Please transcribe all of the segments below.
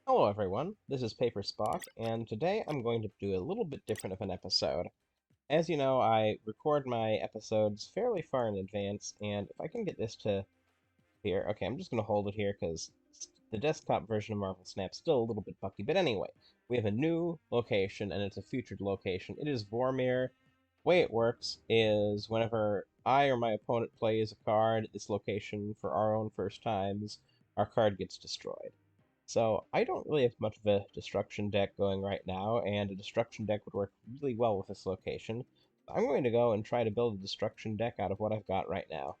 Hello everyone, this is PaperSpock, and today I'm going to do a little bit different of an episode. As you know, I record my episodes fairly far in advance, and if I can get this to here, okay, I'm just going to hold it here because the desktop version of Marvel Snap's still a little bit bucky, but anyway, we have a new location, and it's a featured location. It is Vormir. The way it works is whenever I or my opponent plays a card at this location for our own first times, our card gets destroyed. So I don't really have much of a destruction deck going right now, and a destruction deck would work really well with this location. I'm going to go and try to build a destruction deck out of what I've got right now.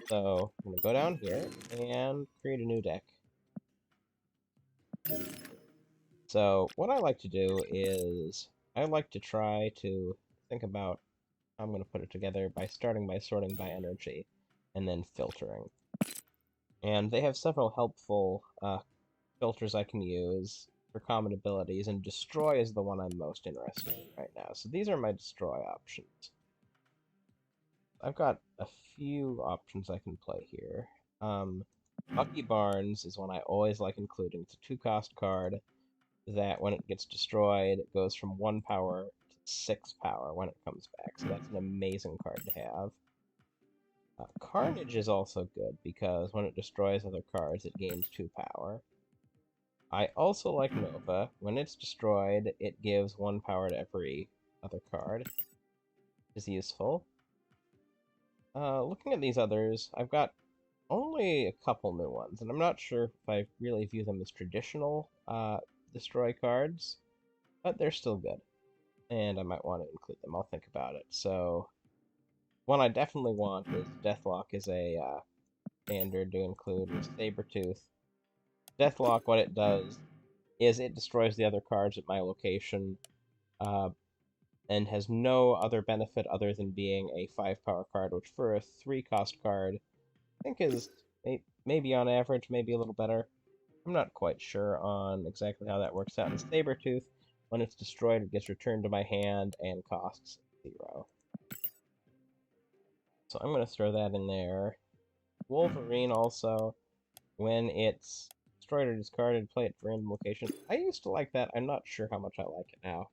So I'm going to go down here and create a new deck. So what I like to do is I like to try to think about how I'm going to put it together by starting by sorting by energy and then filtering. And they have several helpful filters I can use for common abilities, and Destroy is the one I'm most interested in right now. So these are my Destroy options. I've got a few options I can play here. Bucky Barnes is one I always like including. It's a 2-cost card that when it gets destroyed, it goes from 1 power to 6 power when it comes back. So that's an amazing card to have. Carnage is also good because when it destroys other cards, it gains 2 power. I also like Nova. When it's destroyed, it gives 1 power to every other card, which is useful. Looking at these others, I've got only a couple new ones, and I'm not sure if I really view them as traditional destroy cards, but they're still good, and I might want to include them. I'll think about it. So, one I definitely want is Deathlok is a standard to include with Sabretooth. Deathlok, what it does is it destroys the other cards at my location, uh, and has no other benefit other than being a 5-power card, which for a 3-cost card, I think is maybe on average, maybe a little better. I'm not quite sure on exactly how that works out. And Sabretooth, when it's destroyed, it gets returned to my hand and costs 0. So I'm going to throw that in there. Wolverine also, when it's destroyed or discarded, play it for random location. I used to like that. I'm not sure how much I like it now.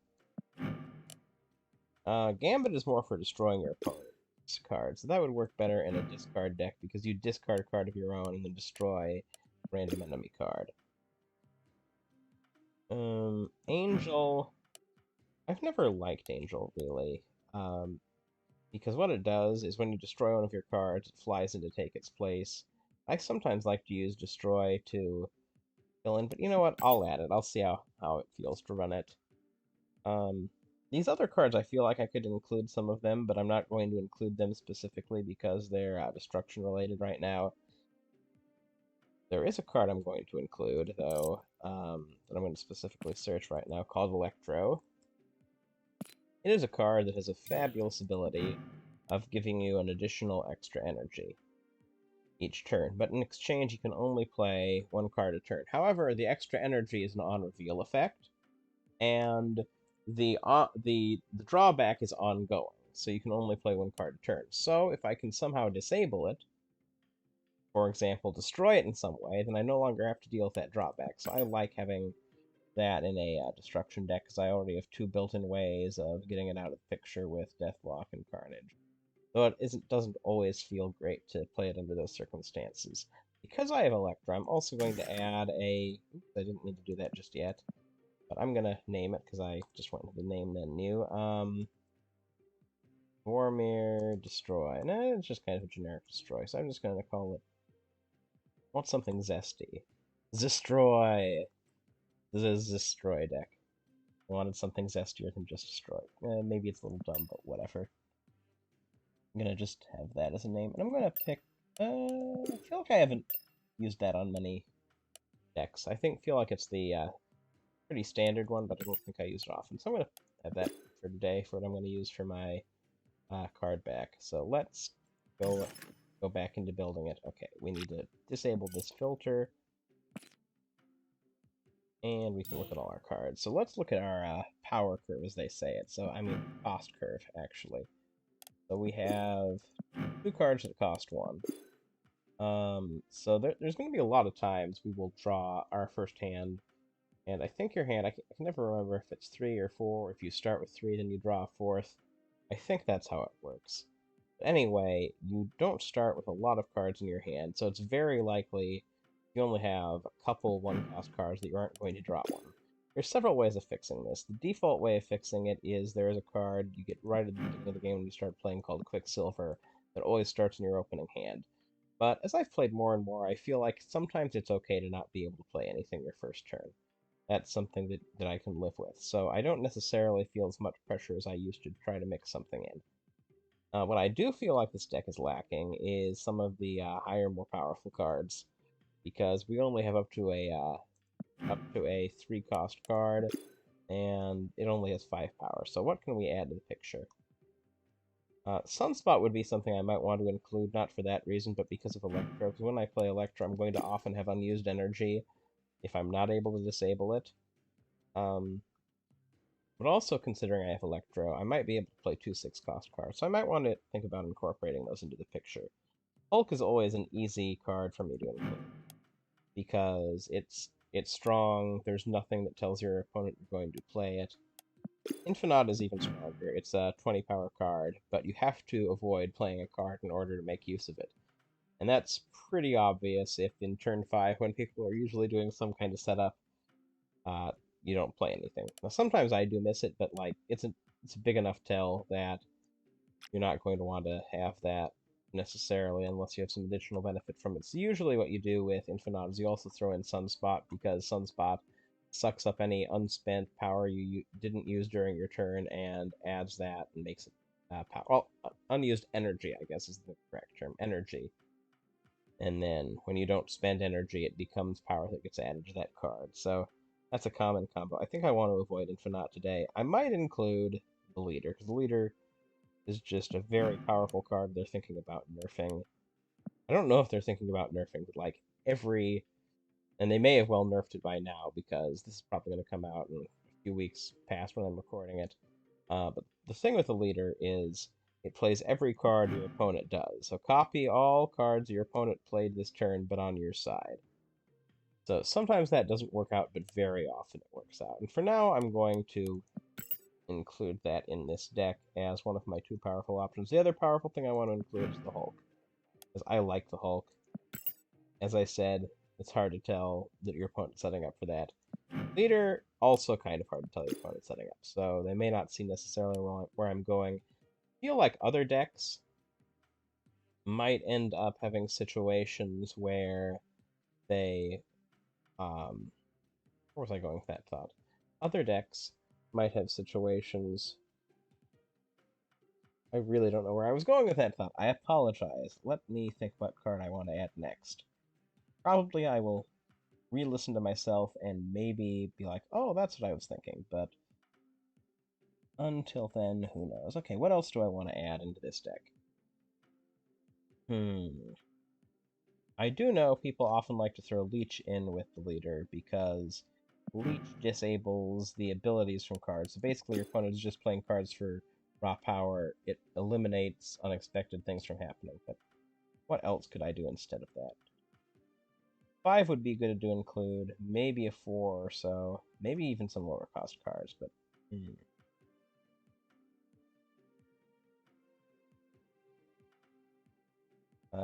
Gambit is more for destroying your opponent's cards, so that would work better in a discard deck because you discard a card of your own and then destroy a random enemy card. Angel. I've never liked Angel, really, because what it does is when you destroy one of your cards, it flies in to take its place. I sometimes like to use Destroy to fill in, but you know what? I'll add it. I'll see how it feels to run it. These other cards, I feel like I could include some of them, but I'm not going to include them specifically because they're destruction related right now. There is a card I'm going to include, though, that I'm going to specifically search right now, called Electro. It is a card that has a fabulous ability of giving you an additional extra energy each turn, but in exchange you can only play 1 card a turn. However, the extra energy is an on-reveal effect, and the drawback is ongoing, so you can only play 1 card a turn. So if I can somehow disable it, for example, destroy it in some way, then I no longer have to deal with that drawback. So I like having that in a destruction deck because I already have 2 built-in ways of getting it out of the picture with Deathlok and Carnage. Though it doesn't always feel great to play it under those circumstances. Because I have Electro, I'm also going to add a... Oops, I didn't need to do that just yet. But I'm going to name it because I just went to the name menu. Vormir Destroy. No, it's just kind of a generic Destroy, so I'm just going to call it... I want something zesty. Zestroy! This is Zestroy deck. I wanted something zestier than just Destroy. Maybe it's a little dumb, but whatever. I'm gonna just have that as a name, and I'm gonna pick... I feel like I haven't used that on many decks. Feel like it's the pretty standard one, but I don't think I use it often. So I'm gonna have that for today for what I'm gonna use for my card back. So let's go back into building it. Okay, we need to disable this filter, and we can look at all our cards. So let's look at our power curve, as they say it. So, I mean, cost curve, actually. So we have 2 cards that cost 1. So there's going to be a lot of times we will draw our first hand, and I think your hand, I can never remember if it's 3 or 4, or if you start with 3, then you draw a fourth. I think that's how it works. But anyway, you don't start with a lot of cards in your hand, so it's very likely you only have a couple one-cost cards that you aren't going to draw one. There's several ways of fixing this. The default way of fixing it is there is a card you get right at the beginning of the game when you start playing called Quicksilver that always starts in your opening hand. But as I've played more and more, I feel like sometimes it's okay to not be able to play anything your first turn. That's something that I can live with. So I don't necessarily feel as much pressure as I used to try to mix something in. What I do feel like this deck is lacking is some of the higher, more powerful cards, because we only have up to a 3-cost card, and it only has 5 power. So what can we add to the picture? Sunspot would be something I might want to include, not for that reason, but because of Electro. Because when I play Electro, I'm going to often have unused energy if I'm not able to disable it. But also considering I have Electro, I might be able to play 2 6-cost cards, so I might want to think about incorporating those into the picture. Hulk is always an easy card for me to include, because it's strong, there's nothing that tells your opponent you're going to play it. Infinite is even stronger. It's a 20 power card, but you have to avoid playing a card in order to make use of it. And that's pretty obvious if in turn 5, when people are usually doing some kind of setup, you don't play anything. Now, sometimes I do miss it, but like it's a big enough tell that you're not going to want to have that necessarily unless you have some additional benefit from it. So usually what you do with Infinite is you also throw in Sunspot, because Sunspot sucks up any unspent power you didn't use during your turn and adds that and makes it power. Well, unused energy, I guess is the correct term. Energy. And then when you don't spend energy, it becomes power that gets added to that card. So that's a common combo. I think I want to avoid Infinite today. I might include the Leader, because the Leader is just a very powerful card they're thinking about nerfing. I don't know if they're thinking about nerfing, but like and they may have well nerfed it by now, because this is probably going to come out in a few weeks past when I'm recording it. But the thing with the Leader is it plays every card your opponent does. So copy all cards your opponent played this turn, but on your side. So sometimes that doesn't work out, but very often it works out. And for now, I'm going to include that in this deck as one of my 2 powerful options. The other powerful thing I want to include is the Hulk, because I like the Hulk. As I said, it's hard to tell that your opponent's setting up for that. Leader, also kind of hard to tell your opponent's setting up, so they may not see necessarily where I'm going. I feel like other decks might end up having situations where they, where was I going with that thought? Other decks might have situations. I really don't know where I was going with that thought. I apologize. Let me think what card I want to add next. Probably I will re-listen to myself and maybe be like, oh, that's what I was thinking, but until then, who knows? Okay, what else do I want to add into this deck? I do know people often like to throw Leech in with the Leader, because Leech disables the abilities from cards. So basically, your opponent is just playing cards for raw power. It eliminates unexpected things from happening. But what else could I do instead of that? 5 would be good to include. Maybe a 4 or so. Maybe even some lower cost cards, but...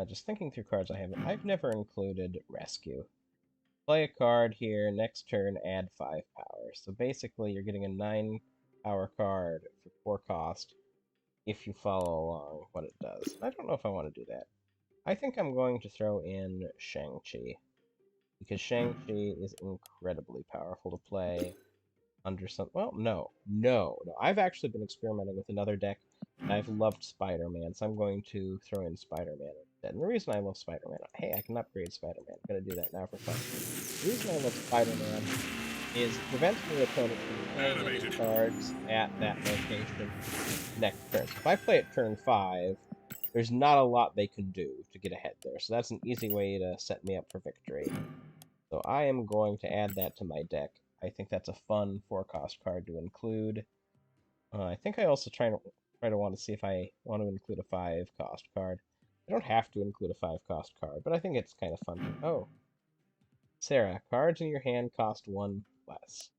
just thinking through cards I've never included Rescue. Play a card here, next turn add 5 power. So basically you're getting a 9 power card for 4 cost if you follow along what it does. I don't know if I want to do that. I think I'm going to throw in Shang-Chi, because Shang-Chi is incredibly powerful to play under some... Well, no. I've actually been experimenting with another deck, and I've loved Spider-Man, so I'm going to throw in Spider-Man instead. And the reason I love Spider-Man... Hey, I can upgrade Spider-Man. I'm going to do that now for fun. The reason I love Spider-Man is it prevents my opponent from playing any cards at that location next turn. So if I play at turn 5, there's not a lot they can do to get ahead there. So that's an easy way to set me up for victory. So I am going to add that to my deck. I think that's a fun 4-cost card to include. I think I also try to want to see if I want to include a 5-cost card. I don't have to include a 5-cost card, but I think it's kind of fun. Oh. Sarah, cards in your hand cost 1 less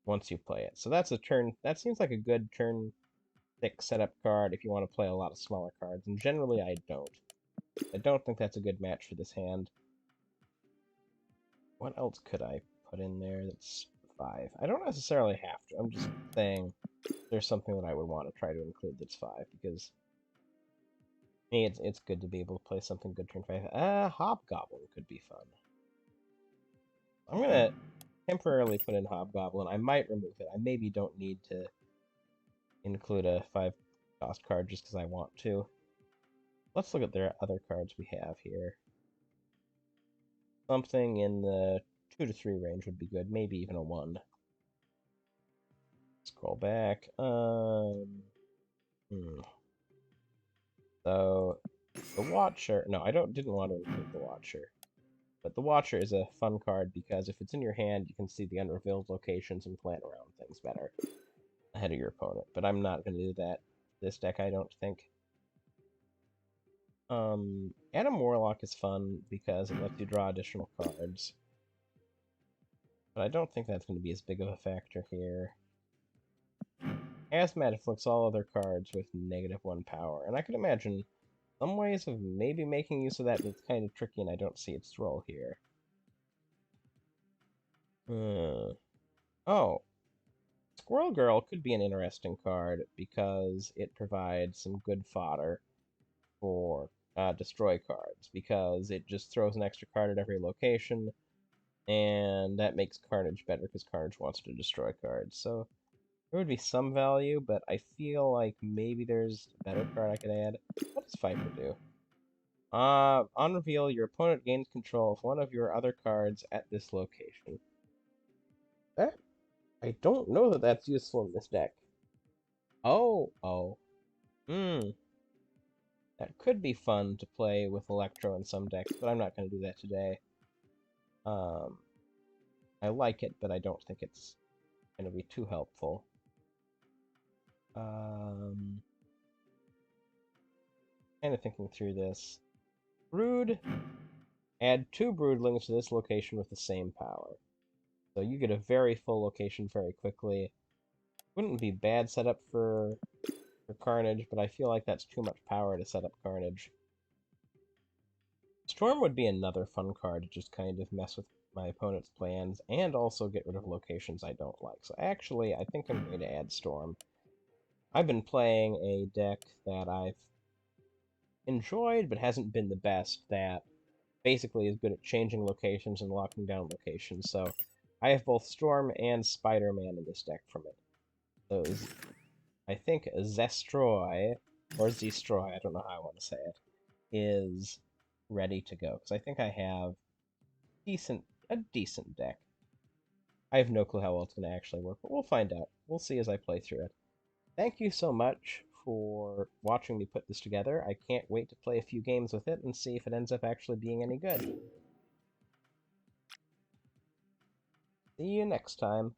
once you play it. So that's a turn. That seems like a good turn 6 setup card if you want to play a lot of smaller cards, and generally I don't. I don't think that's a good match for this hand. What else could I put in there that's 5? I don't necessarily have to. I'm just saying there's something that I would want to try to include that's 5, because hey, it's good to be able to play something good turn 5. Hobgoblin could be fun. I'm gonna temporarily put in Hobgoblin. I might remove it. I maybe don't need to include a 5-cost card just because I want to. Let's look at the other cards we have here. Something in the 2 to 3 range would be good. Maybe even a 1. Scroll back. So, the Watcher... No, I didn't want to include the Watcher. But the Watcher is a fun card because if it's in your hand, you can see the unrevealed locations and plan around things better ahead of your opponent. But I'm not going to do that this deck, I don't think. Adam Warlock is fun because it lets you draw additional cards. But I don't think that's going to be as big of a factor here. Hazmat afflicts all other cards with -1 power, and I could imagine some ways of maybe making use of that, but it's kind of tricky and I don't see its role here. Oh. Squirrel Girl could be an interesting card because it provides some good fodder for destroy cards, because it just throws an extra card at every location, and that makes Carnage better because Carnage wants to destroy cards. So there would be some value, but I feel like maybe there's a better card I could add. What does Viper do? On reveal, your opponent gains control of one of your other cards at this location. I don't know that that's useful in this deck. Oh. That could be fun to play with Electro in some decks, but I'm not going to do that today. I like it, but I don't think it's going to be too helpful. Kind of thinking through this. Brood. Add 2 Broodlings to this location with the same power. So you get a very full location very quickly. Wouldn't be bad setup for Carnage, but I feel like that's too much power to set up Carnage. Storm would be another fun card to just kind of mess with my opponent's plans, and also get rid of locations I don't like. So actually, I think I'm going to add Storm. I've been playing a deck that I've enjoyed, but hasn't been the best, that basically is good at changing locations and locking down locations, so I have both Storm and Spider-Man in this deck from it. Those, I think Zestroy, or Zestroy, I don't know how I want to say it, is ready to go, because I think I have a decent deck. I have no clue how well it's going to actually work, but we'll find out. We'll see as I play through it. Thank you so much for watching me put this together. I can't wait to play a few games with it and see if it ends up actually being any good. See you next time.